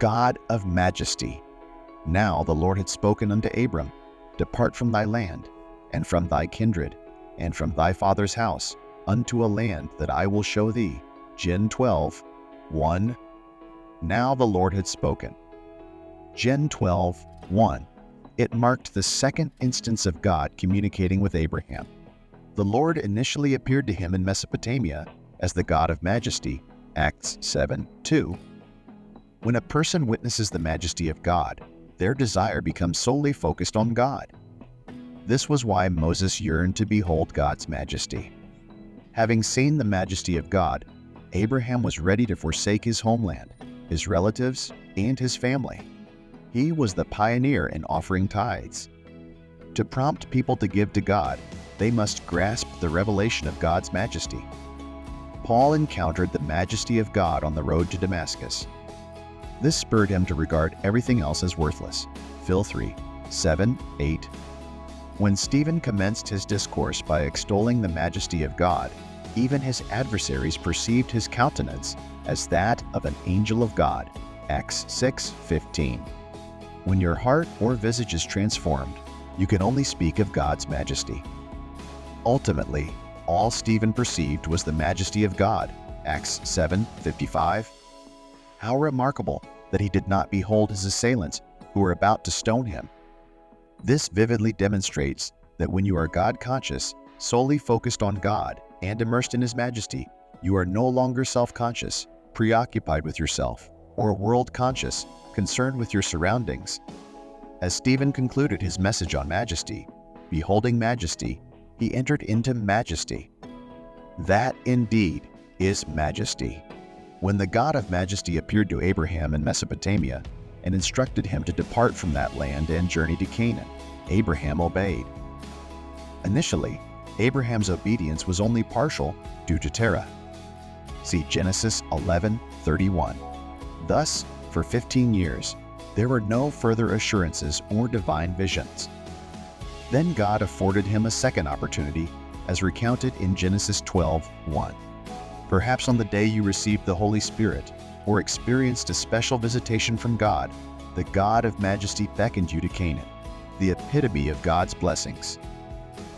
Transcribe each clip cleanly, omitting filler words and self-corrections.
God of Majesty. Now the Lord had spoken unto Abram, Depart from thy land, and from thy kindred, and from thy father's house, unto a land that I will show thee. Gen 12, 1. Now the Lord had spoken. Gen 12, 1. It marked the second instance of God communicating with Abraham. The Lord initially appeared to him in Mesopotamia as the God of Majesty, Acts 7, 2. When a person witnesses the majesty of God, their desire becomes solely focused on God. This was why Moses yearned to behold God's majesty. Having seen the majesty of God, Abraham was ready to forsake his homeland, his relatives, and his family. He was the pioneer in offering tithes. To prompt people to give to God, they must grasp the revelation of God's majesty. Paul encountered the majesty of God on the road to Damascus. This spurred him to regard everything else as worthless. Phil 3, 7, 8. When Stephen commenced his discourse by extolling the majesty of God, even his adversaries perceived his countenance as that of an angel of God. Acts 6, 15. When your heart or visage is transformed, you can only speak of God's majesty. Ultimately, all Stephen perceived was the majesty of God. Acts 7, 55. How remarkable that he did not behold his assailants who were about to stone him. This vividly demonstrates that when you are God-conscious, solely focused on God, and immersed in His majesty, you are no longer self-conscious, preoccupied with yourself, or world-conscious, concerned with your surroundings. As Stephen concluded his message on majesty, beholding majesty, he entered into majesty. That indeed is majesty. When the God of Majesty appeared to Abraham in Mesopotamia and instructed him to depart from that land and journey to Canaan, Abraham obeyed. Initially, Abraham's obedience was only partial due to Terah. See Genesis 11:31. Thus, for 15 years, there were no further assurances or divine visions. Then God afforded him a second opportunity, as recounted in Genesis 12:1. Perhaps on the day you received the Holy Spirit or experienced a special visitation from God, the God of Majesty beckoned you to Canaan, the epitome of God's blessings.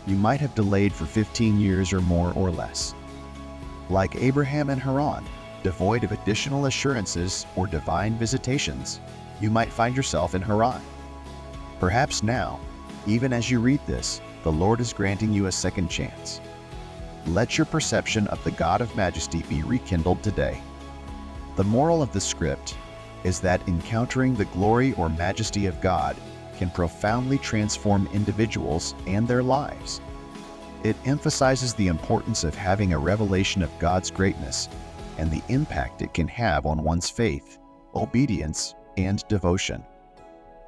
You might have delayed for 15 years or more or less. Like Abraham and Haran, devoid of additional assurances or divine visitations, you might find yourself in Haran. Perhaps now, even as you read this, the Lord is granting you a second chance. Let your perception of the God of Majesty be rekindled today. The moral of the script is that encountering the glory or majesty of God can profoundly transform individuals and their lives. It emphasizes the importance of having a revelation of God's greatness and the impact it can have on one's faith, obedience, and devotion.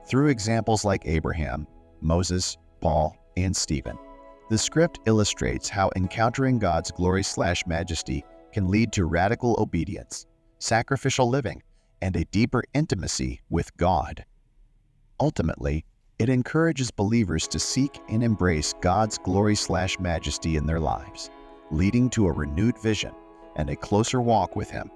Through examples like Abraham, Moses, Paul, and Stephen, the script illustrates how encountering God's glory/majesty can lead to radical obedience, sacrificial living, and a deeper intimacy with God. Ultimately, it encourages believers to seek and embrace God's glory/majesty in their lives, leading to a renewed vision and a closer walk with Him.